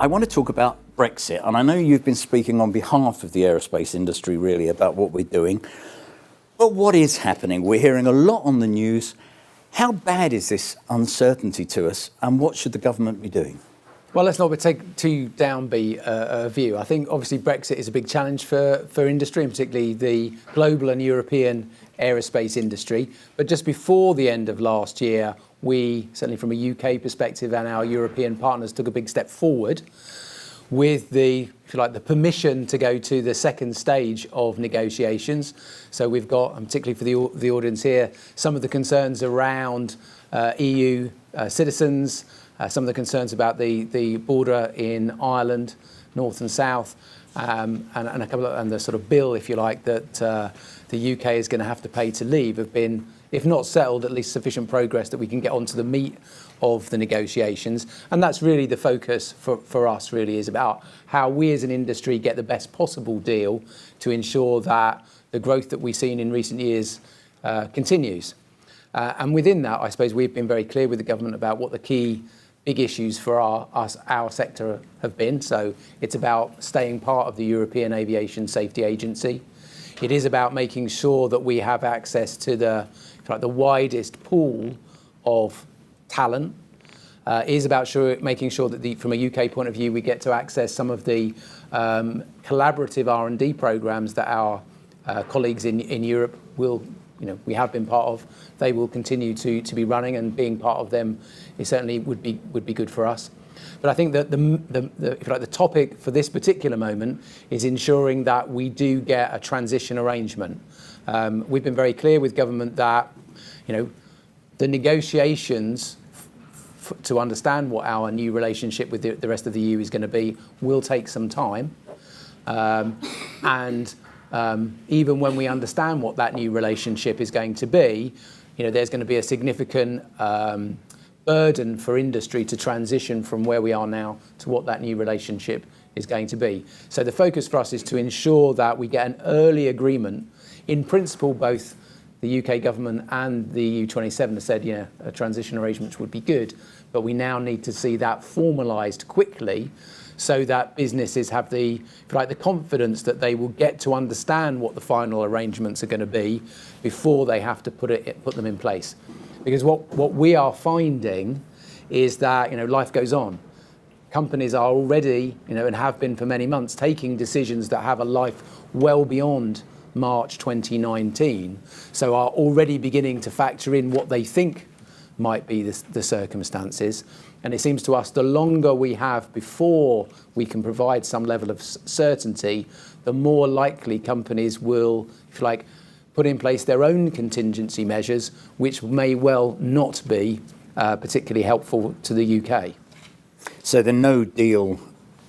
I want to talk about Brexit, and I know you've been speaking on behalf of the aerospace industry really about what we're doing. But what is happening? We're hearing a lot on the news. How bad is this uncertainty to us, and what should the government be doing? Well, let's not take too downbeat a view. I think obviously Brexit is a big challenge for industry, and particularly the global and European aerospace industry. But just before the end of last year, we, certainly from a UK perspective and our European partners, took a big step forward with the, if you like, the permission to go to the second stage of negotiations. So we've got, and particularly for the audience here, some of the concerns around EU citizens, some of the concerns about the border in Ireland, north and south, and a couple of, and the sort of bill, if you like, that the UK is going to have to pay to leave have been, if not settled, at least sufficient progress that we can get onto the meat of the negotiations. And that's really the focus for us, really, is about how we as an industry get the best possible deal to ensure that the growth that we've seen in recent years continues. And within that, I suppose we've been very clear with the government about what the key big issues for our sector have been. So it's about staying part of the European Aviation Safety Agency. It is about making sure that we have access to the widest pool of talent. It is about making sure that from a UK point of view, we get to access some of the collaborative R&D programs that our colleagues in Europe will, we have been part of. They will continue to be running, and being part of them is certainly would be good for us. But I think that if you like, the topic for this particular moment is ensuring that we do get a transition arrangement. We've been very clear with government that, the negotiations to understand what our new relationship with the rest of the EU is going to be will take some time. And even when we understand what that new relationship is going to be, there's going to be a significant burden for industry to transition from where we are now to what that new relationship is going to be. So the focus for us is to ensure that we get an early agreement. In principle, both the UK government and the EU27 have said, a transition arrangement would be good, but we now need to see that formalised quickly so that businesses have the confidence that they will get to understand what the final arrangements are going to be before they have to put them in place. Because what we are finding is that life goes on. Companies are already, and have been for many months, taking decisions that have a life well beyond March 2019, so are already beginning to factor in what they think might be the circumstances. And it seems to us the longer we have before we can provide some level of certainty, the more likely companies will, if you like, put in place their own contingency measures, which may well not be particularly helpful to the UK. So the no deal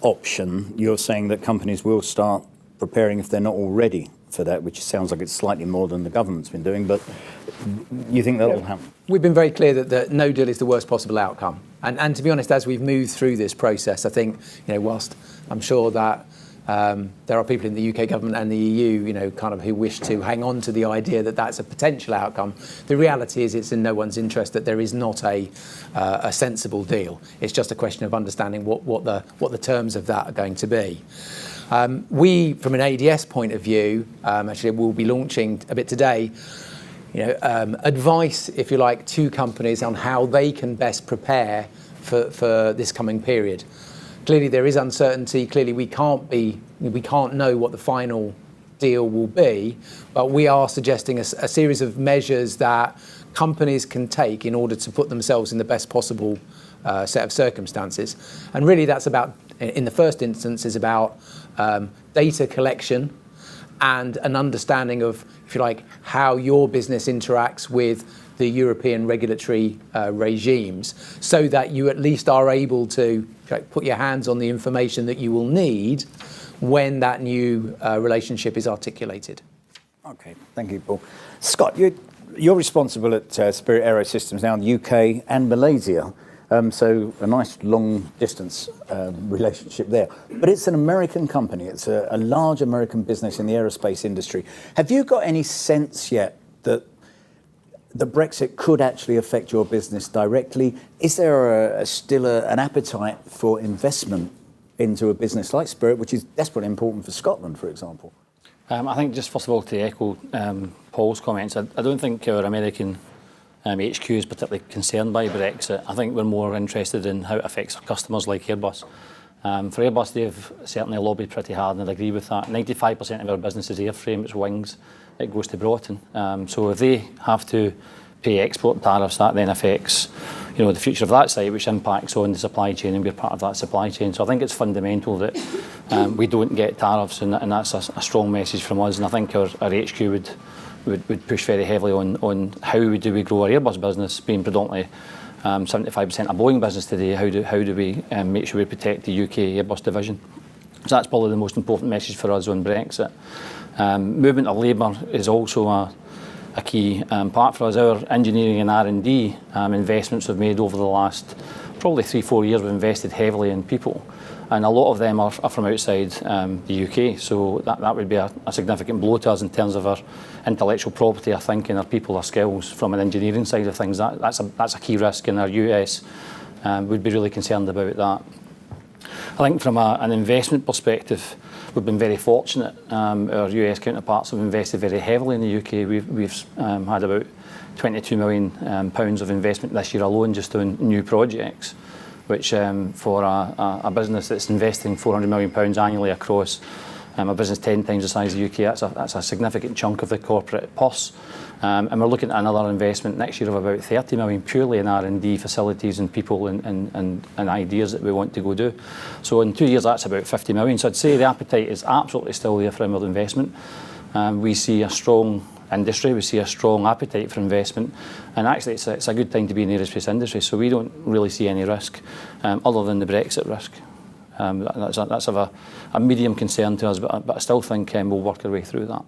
option, you're saying that companies will start preparing if they're not already for that, which sounds like it's slightly more than the government's been doing, but you think that will happen? We've been very clear that the no deal is the worst possible outcome. And to be honest, as we've moved through this process, I think, whilst I'm sure that there are people in the UK government and the EU, who wish to hang on to the idea that that's a potential outcome, the reality is it's in no one's interest that there is not a sensible deal. It's just a question of understanding what the terms of that are going to be. We, from an ADS point of view, actually will be launching a bit today, advice, if you like, to companies on how they can best prepare for this coming period. Clearly there is uncertainty. Clearly we can't know what the final deal will be, but we are suggesting a series of measures that companies can take in order to put themselves in the best possible set of circumstances. And really that's about, in the first instance, is about data collection and an understanding of, if you like, how your business interacts with the European regulatory regimes, so that you at least are able to put your hands on the information that you will need when that new relationship is articulated. Okay, thank you, Paul. Scott, you're responsible at Spirit AeroSystems now in the UK and Malaysia. So a nice long distance relationship there. But it's an American company. It's a large American business in the aerospace industry. Have you got any sense yet that the Brexit could actually affect your business directly? Is there still an appetite for investment into a business like Spirit, which is desperately important for Scotland, for example? I think just first of all to echo Paul's comments, I don't think our American HQ is particularly concerned by Brexit. I think we're more interested in how it affects our customers like Airbus. For Airbus, they've certainly lobbied pretty hard, and I'd agree with that. 95% of our business is airframe, it's wings, it goes to Broughton. So if they have to pay export tariffs, that then affects the future of that site, which impacts on the supply chain, and we're part of that supply chain. So I think it's fundamental that we don't get tariffs, and that's a strong message from us. And I think our HQ would push very heavily on how do we grow our Airbus business, being predominantly 75% of Boeing business today. How do we make sure we protect the UK Airbus division? So that's probably the most important message for us on Brexit. Movement of labour is also a key part for us. Our engineering and R&D investments we've made over the last probably 3-4 years. We've invested heavily in people, and a lot of them are from outside the UK. So that would be a significant blow to us in terms of our intellectual property, our thinking, our people, our skills from an engineering side of things. That's a key risk, and our US would be really concerned about that. I think from an investment perspective, we've been very fortunate. Our US counterparts have invested very heavily in the UK. We've had about £22 million pounds of investment this year alone just on new projects, which for a business that's investing £400 million pounds annually across a business 10 times the size of the UK, that's a significant chunk of the corporate purse. And we're looking at another investment next year of about 30 million purely in R&D facilities and people and ideas that we want to go do. So in 2 years, that's about 50 million. So I'd say the appetite is absolutely still there for inward investment. We see a strong industry, we see a strong appetite for investment, and actually it's a good time to be in the aerospace industry. So we don't really see any risk other than the Brexit risk. That's of a medium concern to us, but I still think we'll work our way through that.